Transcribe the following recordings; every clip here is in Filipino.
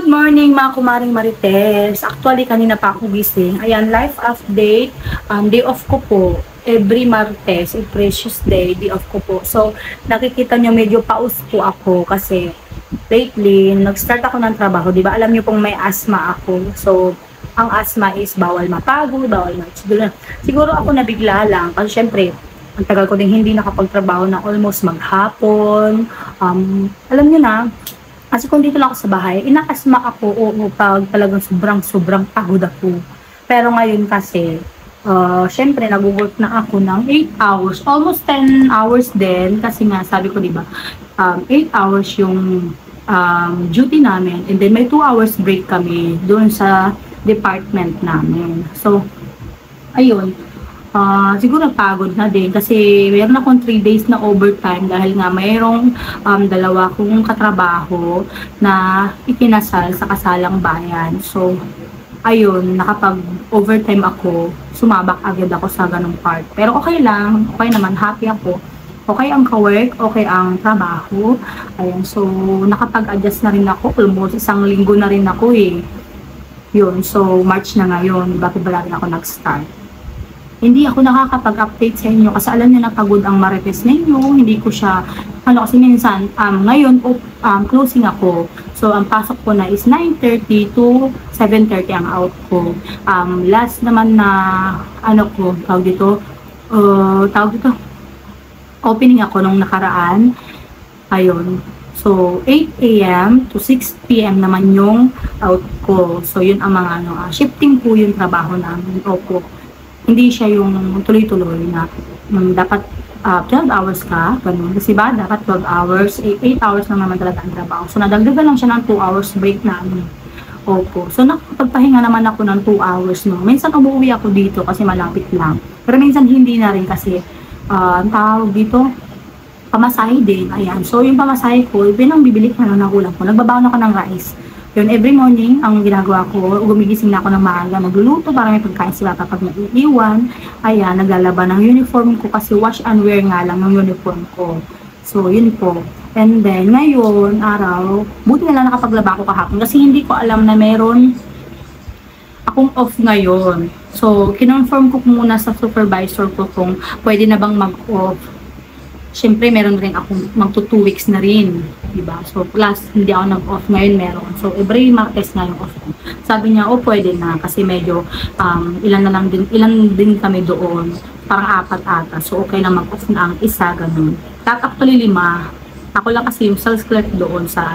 morning mga kumaring Marites. Actually, kanina pa ako gising. Ayan, life update. Day off ko po. Every Martes, a precious day, day off ko po. So, nakikita nyo medyo paus po ako kasi lately, nag-start ako ng trabaho. Diba? Alam nyo pong may asthma ako. So, ang asthma is bawal mapagod, bawal ma-siguro. Siguro ako nabigla lang kasi syempre, ang tagal ko din hindi nakapagtrabaho na almost maghapon. Alam nyo na, kasi kung dito lang ako sa bahay, inaasma ako pag talagang sobrang pagod ako. Pero ngayon kasi, syempre nag-work na ako ng 8 hours, almost 10 hours din. Kasi nga, sabi ko diba, 8 hours yung duty namin. And then may 2 hours break kami doon sa department namin. So, ayun. Siguro pagod na din kasi mayroon akong 3 days na overtime dahil nga mayroong dalawa kong katrabaho na ikinasal sa kasalang bayan. So, ayun, nakapag-overtime ako, sumabak agad ako sa ganong part. Pero okay lang, okay naman, happy ako. Okay ang ka-work, okay ang trabaho. Ayun, so nakapag-adjust na rin ako, almost 1 linggo na rin ako eh. Yun, so March na ngayon, bakit ba rin ako nag-start? Hindi ako nakakapag-update sa inyo kasi alam niyo na pagod ang Marites ninyo, hindi ko siya, kasi minsan, ngayon, closing ako. So, ang pasok ko na is 9:30 to 7:30 ang out ko. Last naman na, opening ako nung nakaraan. Ayun. So, 8 AM to 6 PM naman yung out ko. So, yun ang mga, shifting po yung trabaho namin. Opo. Hindi siya yung tuloy-tuloy na dapat 12 hours ka, ganun. Kasi ba, dapat 12 hours, 8 hours lang naman talaga ang trabaho. So, nadagdagan lang siya ng 2 hours break namin. Opo. So, nakapagpahinga naman ako ng 2 hours, no. Minsan, umuwi ako dito kasi malapit lang. Pero minsan, hindi na rin kasi, ang tawag dito, pamasahe din. Ayan. So, yung pamasahe ko, bibili ko na ng ulam ko. Nagbabaon ako ng rice. Yun, every morning, ang ginagawa ko, gumigising na ako ng maaga, magluluto para may pagkain sila kapag naiiwan. Ayan, naglalaban ng uniform ko kasi wash and wear nga lang ng uniform ko. So, yun po. And then, ngayon, araw, buti na lang nakapaglaba ako kahapon kasi hindi ko alam na meron akong off ngayon. So, kinonfirm ko muna sa supervisor ko kung pwede na bang mag-off. Siyempre, meron rin akong magto 2 weeks na rin. Diba? So, plus, hindi ako nag-off ngayon meron. So, every Martes nga yung off ko. Sabi niya, pwede na. Kasi medyo, ilan din kami doon. Parang 4 ata. So, okay na mag-off na ang isa, ganun. Actually, 5. Ako lang kasi yung sales clerk doon sa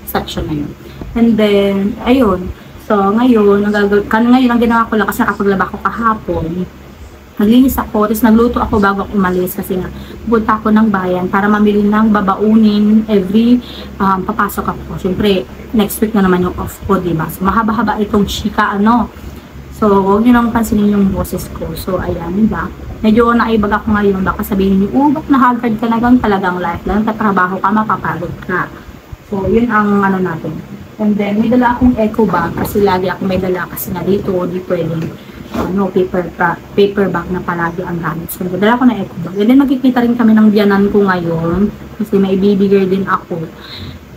section na yun. And then, ayun. So, ngayon ang ginawa ko lang kasi nakapaglaba ko kahapon. Naglinis ako, tapos nagluto ako bago ako umalis kasi nga pupunta ako ng bayan para mamili ng babaunin every papasok ako. Siyempre, next week na naman yung off ko, diba? So, mahaba-haba itong chika, So, huwag nyo nang pansinin yung boses ko. So, ayan, diba? Medyo naibag ako ngayon, baka sabihin nyo, bak na haggard ka na talagang life lang, katrabaho ka, mapapagod ka. So, yun ang natin. And then, may dala akong eco bag kasi lagi ako may dala kasi na dito, di pwedeng paper bag na palagi ang gamit. So, dala ko na eco bag. And then, magkikita rin kami ng biyanan ko ngayon kasi may ibibigay din ako.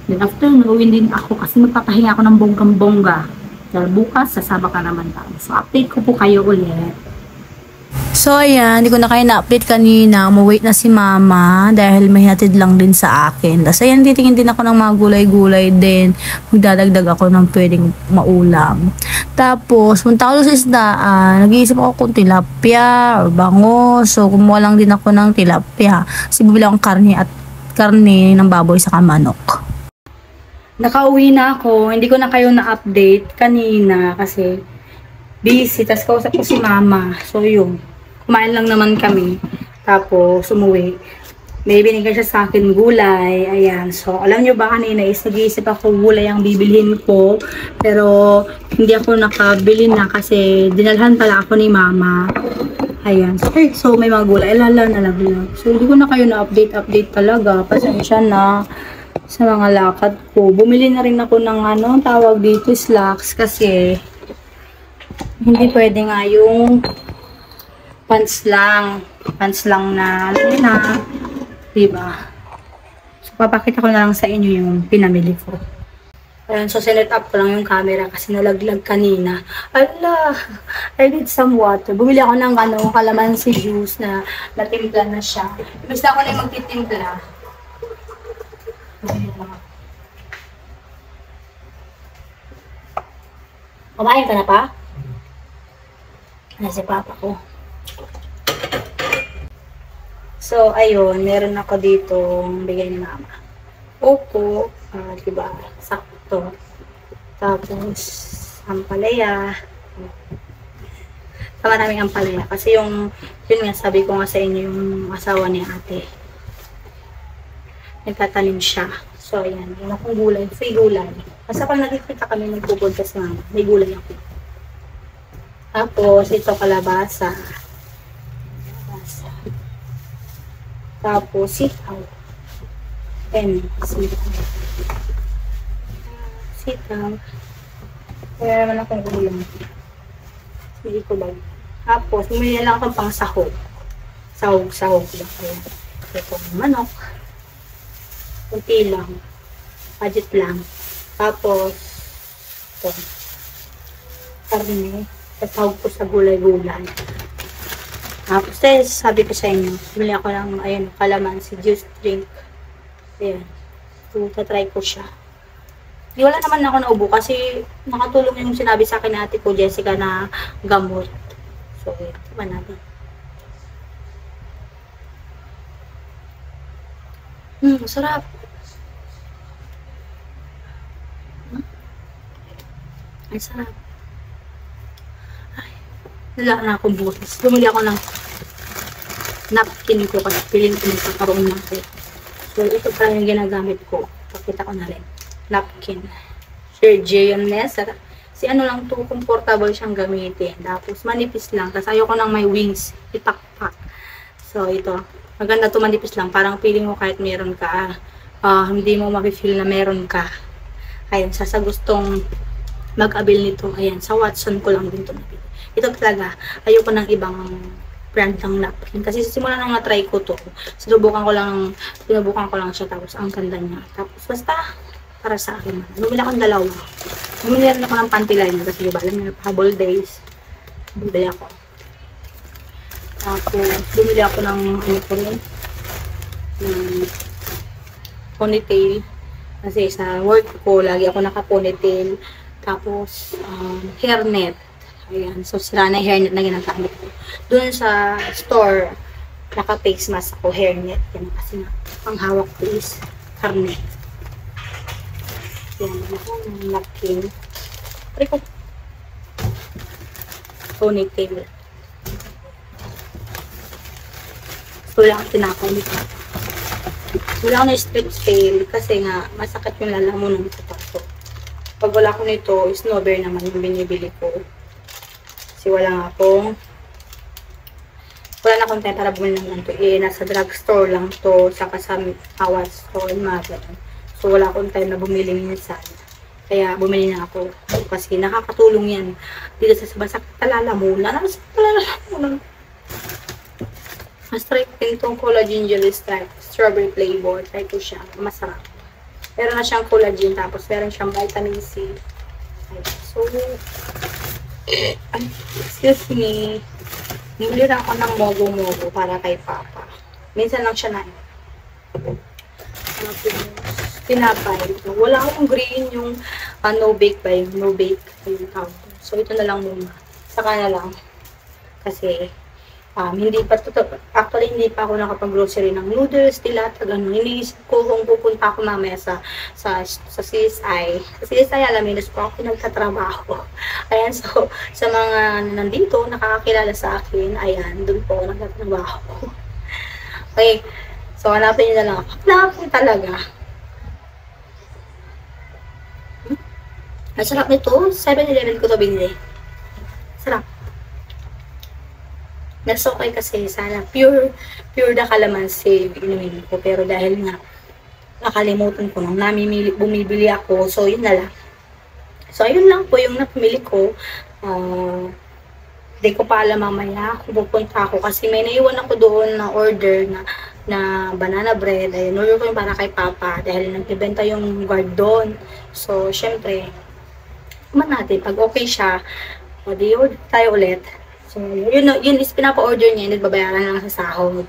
Then, after, nag-uwin din ako kasi magpapahinga ako ng bonggang-bongga. Dahil bukas, sasaba ka naman tayo. So, update ko po kayo ulit. So, ayan, hindi ko na kayo na-update kanina. Umuwait na si mama dahil may hatid lang din sa akin. Tapos, ayan, titingin din ako ng mga gulay-gulay din. Magdadagdag ako ng pwedeng maulam. Tapos, punta ako sa isdaan. Nag-iisip ako kung tilapia or bango. So, kumuha lang din ako ng tilapia. Kasi bibili akong karne ng baboy sa manok. Nakauwi na ako. Hindi ko na kayo na-update kanina kasi busy. Tapos, kausap ko si mama. So, yun. Kumain lang naman kami. Tapos, umuwi. May binigay siya sa akin gulay. Ayan. So, alam nyo ba kanina is nag-iisip ako gulay ang bibilhin ko. Pero, hindi ako nakabili na kasi dinalhan pala ako ni mama. Ayan. So, may mga gulay. Alam. So, hindi ko na kayo na-update talaga. Pasensya na sa mga lakad ko. Bumili na rin ako ng tawag dito, slacks. Kasi, hindi pwede nga yung pants lang na diba? So, papakita ko na lang sa inyo yung pinamili ko. Ayan, so sinet up ko lang yung camera kasi nalaglag kanina. Ala, I need some water. Bumili ako ng calamansi juice na natimpla na siya. Imbis na ako na yung magtitimpla. Kumain ka na pa? Si papa ko. So, ayun, meron ako dito bigay ni mama. Opo, diba, sakto. Tapos, ampalaya. Sama namin ampalaya. Kasi yun nga, sabi ko nga sa inyo, yung asawa ni ate. Nagtatanim siya. So, ayan, yun akong gulay, free gulay. Basta pag nakikita kami nagbubod kasi mama, may gulay ako. Tapos, ito kalabasa. Tapos, sitaw. Ayan, sitaw. Sitaw. Kaya naman akong ulam. Hindi ko lang. Tapos, bumili lang akong pang sahog. Sahog lang. Ayan. Ito, manok. Kunti lang. Budget lang. Tapos, ito. Karne. Tatawag ko sa gulay-gulay. Tapos, sabi ko sa inyo, bumili ako ng, ayun, calamansi juice drink. Ayan. So, tatry ko siya. Di wala naman ako naubo kasi nakatulong yung sinabi sa akin ni ate ko, Jessica, na gamot. So, ito natin. Masarap. Ay, sarap. Ay, wala na akong bukas. Bumili ako ng napkin ko kasi piling ko magkakaroon na ako. So, ito pa yung ginagamit ko. Pakita ko na rin. Napkin. Sergio yung Nessa. Si ano lang to, comfortable siyang gamitin. Tapos, manipis lang. Tapos, ayoko nang may wings. Itakpak. So, ito. Maganda to, manipis lang. Parang feeling mo kahit meron ka, hindi mo makifeel na meron ka. Ayun, sa gustong mag-abil nito. Ayan, sa Watson ko lang din ito nabili. Ito talaga, ayoko ng ibang brand ng napkin. Kasi simula nang na-try ko to, pinubukan ko lang siya. Tapos, ang ganda niya. Tapos, basta, para sa akin. Bumili akong dalawa. Bumili rin ako ng panty liner. Kasi diba, alam niyo, habol days. Bumili ako. Tapos, bumili ako ng ponytail. Kasi sa work ko, lagi ako naka-ponytail. Tapos, hairnet. Ayan. So, sira na hairnet na ginagamit ko. Doon sa store, naka-face mask ako, hairnet. Yan kasi nga, ang hawak ko is hairnet. Yan. Napkin. Pwede ko. Ponytail. Wala akong tinakaw nito. Wala akong na-strip tail kasi nga, masakit yung lalamunan ko pato. Pag wala ko nito, snowbear naman yung binibili ko. Kasi wala na akong time para bumili lang to. Nasa drugstore lang to, saka sa Awas store, mga ganun. So, wala akong time na bumili minsan. Kaya, bumili na ako. Kasi nakakatulong yan. Dito sa masakit na lalamunan. Mas try ko itong collagen gel extract, strawberry flavor. Try ko siya. Masarap. Meron na siyang collagen, tapos meron siyang vitamin C. So, excuse me. Bumili na ako ng mogo-mogo para kay Papa. Minsan lang siya na. Tinapay. Wala akong green yung no-bake ba yung no-bake yung tawag. So, ito na lang muna. Saka na lang. Kasi, actually, hindi pa ako nakapag-grocery ng noodles, tilata, gano'n. Iniisip ko kung pupunta ako mamaya sa CSI. Sa CSI, Alaminos po ako nagtatrabaho. Ayan, so, sa mga nandito, nakakakilala sa akin, ayan, doon po ako nagtatrabaho. Okay, so, hanapin nyo na lang. Hanapin talaga. Masarap nito. 7-Eleven ko to binili. Sarap. That's okay kasi sana pure na calamansi inumin ko. Pero dahil nga nakalimutan ko nang bumibili ako. So, yun na lang. So, ayun lang po yung napamili ko. Hindi ko pa alam mamaya kung pupunta ako. Kasi may naiwan ako doon na order na na banana bread. Ayun, order ko yung para kay Papa dahil nagbibenta yung guard doon. So, syempre, man natin, pag okay siya, o di order tayo ulit. So, yun is pinapa-order niya, nagbabayaran lang sa sahod.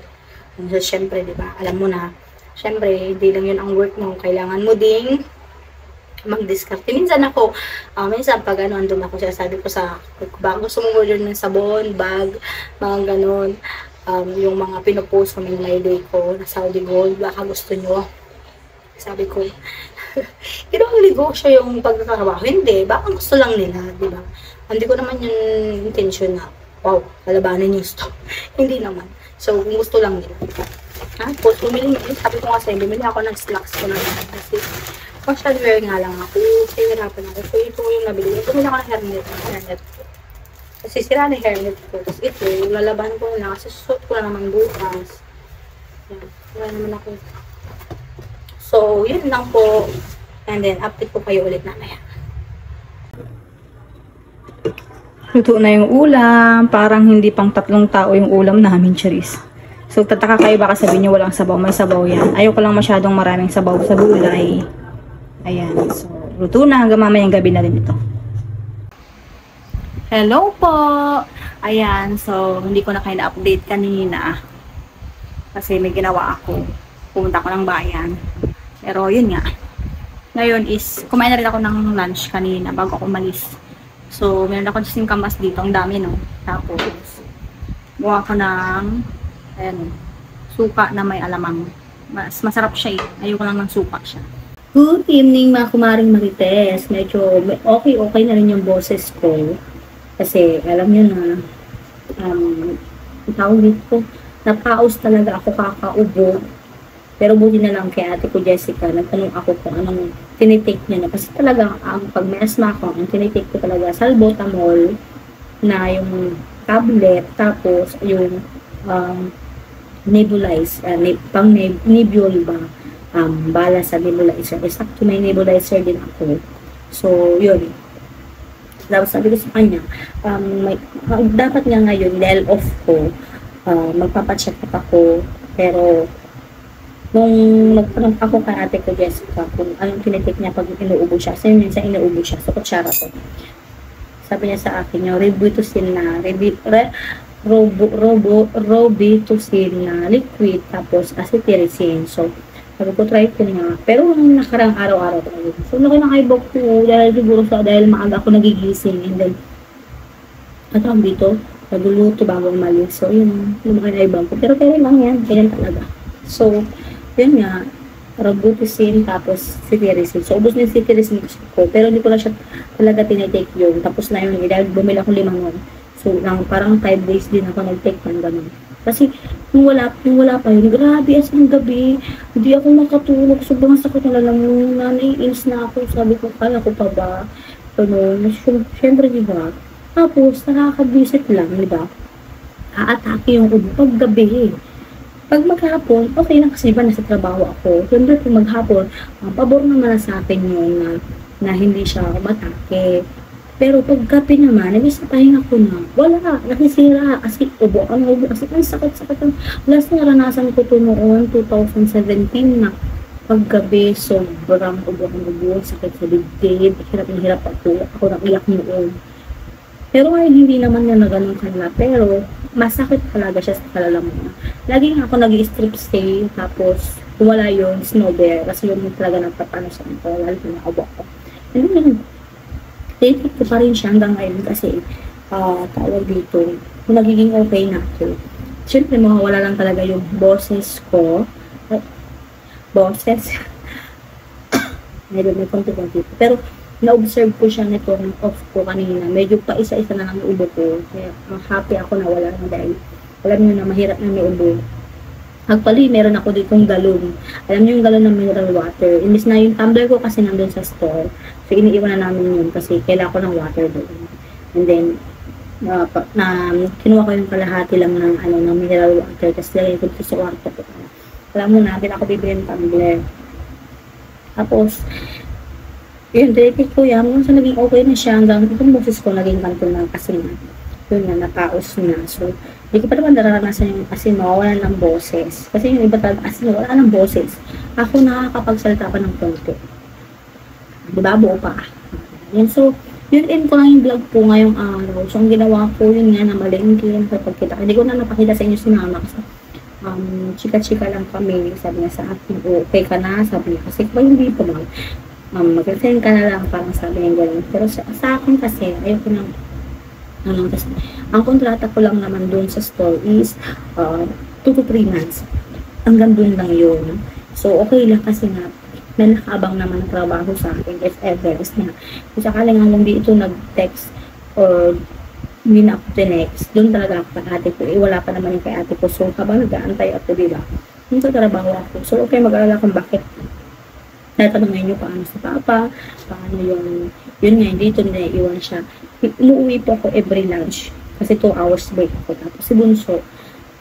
So, syempre, di ba, alam mo na, syempre, hindi lang yun ang work mo. Kailangan mo ding mag-discard. Minsan ako, minsan pag andun ako, sabi ko sa, baka gusto mong order ng sabon, bag, mga ganon, yung mga pinupost ko ng My Day ko, na Saudi Gold, baka gusto nyo. Sabi ko, ginawang negosyo yung pagkakatrabaho. Hindi, baka gusto lang nila, di ba? Hindi ko naman yung intention na, wow, lalabanan yung stock. Hindi naman. So, kung gusto lang nila. Tapos, sabi ko nga sa'yo, bumili ako ng slacks ko na lang. Kasi, casual wear nga lang ako. Hirapan ako. So, ito yung nabili. Bumili ako ng hairnet ko. Kasi sira na yung hairnet ko. Tapos ito, yung lalaban ko na. Kasi suot ko na naman bukas. Yan. Wala naman ako. So, yun lang po. And then, update ko kayo ulit mamaya. Luto na yung ulam. Parang hindi pang 3 tao yung ulam namin, Charis. So, tataka kayo baka sabihin nyo walang sabaw. May sabaw yan. Ayoko lang masyadong maraming sabaw sa gulay. Ayan. So, luto na hanggang mamayang gabi na rin ito. Hello po! Ayan. So, hindi ko na kayo na-update kanina. Kasi may ginawa ako. Pumunta ko ng bayan. Pero, yun nga. Ngayon is, kumain na rin ako ng lunch kanina bago ako umalis. So, meron ako singkamas dito. Ang dami, no? Tapos, buha ko ng, ayan, suka na may alamang. Masarap siya eh. Ayoko lang ng suka siya. Good evening mga kumaring Marites. Medyo okay na rin yung boses ko. Kasi, alam nyo na, tawag dito, napaus talaga ako kakaubo. Pero buti na lang kay ate ko Jessica, nagtanong ako kung anong tinitake niya na. Kasi talaga, pag may asma ko, ang tinitake ko talaga, salbutamol na yung tablet, tapos yung nebulize, pang nebule ba, bala sa nebulizer. Exacto, may nebulizer din ako. So, yun. Tapos sabi ko sa kanya, dapat nga ngayon, dahil off ko, magpapacheck up ako, pero nung nagtanong ako kay ate ko Jessica kung anong tinitake niya pag inuubo siya. Kasi minsan inuubo siya. So, kutsara to. Sabi niya sa akin yung Robitussin na Robitussin na liquid tapos acetylcysteine. So, sabi ko try ko nga. Pero nung nakarang araw-araw talaga. So, laki ng eyeball ko dahil siguro dahil maaga ako nagigising. And then, natawag dito, nagluluto bago umalis. So, yun. Lumaki na eyeball ko. Pero kaya lang yan. Kaya talaga. So, yun nga, Robitussin tapos cetirizine. So, ubos na yung cetirizine ko. Pero hindi ko na siya talaga tinitake yun. Tapos na yun, dahil bumili akong 5 nun. So, parang 5 days din ako nag-take ng ganun. Kasi, yung wala pa yun, grabe as ang gabi. Hindi ako makatulog. Sobrang sakit na lang yung naiinis na ako. Sabi ko, kaya ko pa ba? Siyempre, di ba? Tapos, nakakabisit lang, di ba? Aatake yung ubo pag gabi. Pag maghapon, okay lang kasi ba nasa trabaho ako. Siyempre kung maghapon, pabor naman na sa akin yun na hindi siya matake. Pero pag gabi naman, nabis na pahinga ko na. Wala, nakisira. Kasi ubo ang ubo. Kasi ang sakit-sakit. Last na naranasan ko ito noon, 2017 na paggabi, sobrang ubo ang ubo. Sakit sa dibdib. Hirap na hirap ako. Ako nakiyak noon. Pero ngayon, hindi naman niya na ganun kanila. Pero, masakit talaga siya sa kalalaman. Lagi nga ako nag-strip stay, tapos, wala yung snow bear. Kasi yun talaga nagpapano sa ito. Lalo na nakaubo ako. And then, take ko pa rin siya hanggang ngayon kasi, tawag dito, kung nagiging okay na ako. Siyempre, mawawala lang talaga yung boses ko. Boses. Medyo may konti-konti. Pero, na-observe ko siya nito ng off ko kanina. Medyo pa isa-isa na lang yung ubo ko. Kaya happy ako na wala na dahil alam nyo na mahirap na may ubo. Actually, meron ako ditong galon. Alam nyo yung galon ng mineral water. Imbis na yung tumbler ko kasi nandun sa store. So, iniiwan na namin yun kasi kailangan ko ng water doon. And then, kinuha ko yung kalahati lang ng mineral water. Kasi lagay ko sa kwarto ko. Alam mo na, din ako bibili ng tumbler. Tapos, yun, direct ko yan. Hanggang sa naging okay na siya, hanggang itong boses ko naging kanto na kasi na. yun nga, napaos na. So, hindi ko pa naman nararanasan yung as in mawawalan ng boses. Kasi yung iba talaga, as in wala ng boses. Ako nakakapagsalita pa ng konti. Diba? Buo pa. Yan. So, yun end ko lang yung vlog po ngayong araw. So, ang ginawa ko, yun nga, na malengke, kapag kita. Hindi ko na napakita sa inyo si mama kasi chika-chika lang kami. Sabi niya sa akin, okay ka na? Sabi niya, kasi kung hindi po mag-send ka na lang, parang sabi niya gano'n. Pero sa akin kasi, ayoko nang kasi, ang kontrata ko lang naman doon sa store is 2 to 3 months. Hanggang doon lang yun. So, okay lang kasi nga, may nakaabang naman ng trabaho sa akin if ever is na. Kung sakali nga hindi ito nag-text or hindi na ako next, doon talaga ako kay ate ko. Wala pa naman yung kay ate ko. So, habang nag-aantay ako, diba? Yung trabaho ako. So, okay, mag-alala kung bakit. Natanongin nyo paano sa papa, paano yun nga, dito naiiwan siya. Umuwi po ako every lunch. Kasi 2 hours break ako. Tapos si Bunso,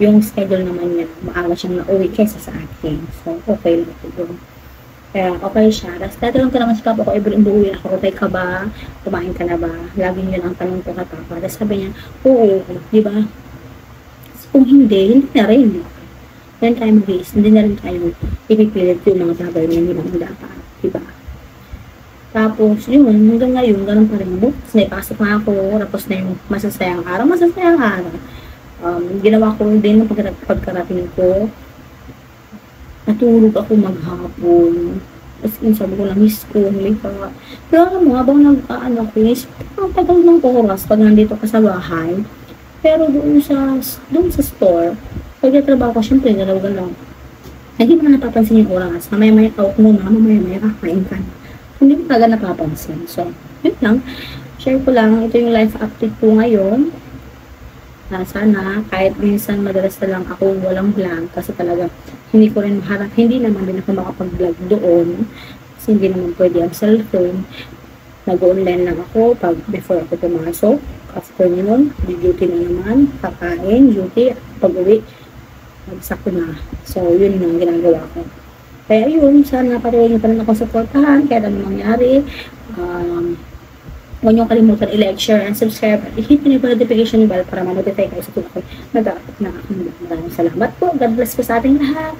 yung schedule naman niya, maaga siyang nauwi kaysa sa akin. So, okay lang po yun. Kaya, okay siya. Tapos, tatanong ko naman si papa ko, every umuwi ako, okay ka ba? Kumain ka na ba? Laging yun ang tanong ko kay papa. Tapos sabi niya, oo, di ba? Kung hindi na rin. Then time waste, hindi na rin tayo ipipilit yung mga bagay na hindi naman dapat, diba? Tapos, yun, hanggang ngayon, ganun pa rin. Tapos, naipasok na ako, tapos na yung masasayang araw. Ginawa ko din ng pagkarating ko. Natulog ako maghapon. Tapos, sabi ko lang, miss ko, huli ka. Pero alam mo, habang nag-ano ko, ang tagal ng oras pag nandito ka sa bahay. Pero doon sa store, pag natrabaho ko, syempre, galaw-galaw. Hindi mo na napapansin yung oras. Mamaya-maya out mo na, mamaya-maya kakain ka na. Hindi mo talaga napapansin. So, yun lang. Share ko lang. Ito yung life update ko ngayon. Sana, kahit minsan madalas na lang ako walang vlog. Kasi talaga, hindi ko rin maharap. Hindi naman din ako makapag-vlog doon. Kasi hindi naman pwede ang cellphone. Nag-online lang ako pag before ako pumasok. After noon, duty na naman. Kakain, duty, pag-uwi. Magsak ko na. So, yun yung ginagawa ko. Kaya yun, sana patuloy nyo pa rin ako supportahan. Kaya ano nangyari. Huwag nyo kalimutan i-like, share, and subscribe. At i-hit nyo yung notification bell para ma-notify kayo sa tulad ko. Nag-upload na ako. Maraming salamat po. God bless po sa ating lahat.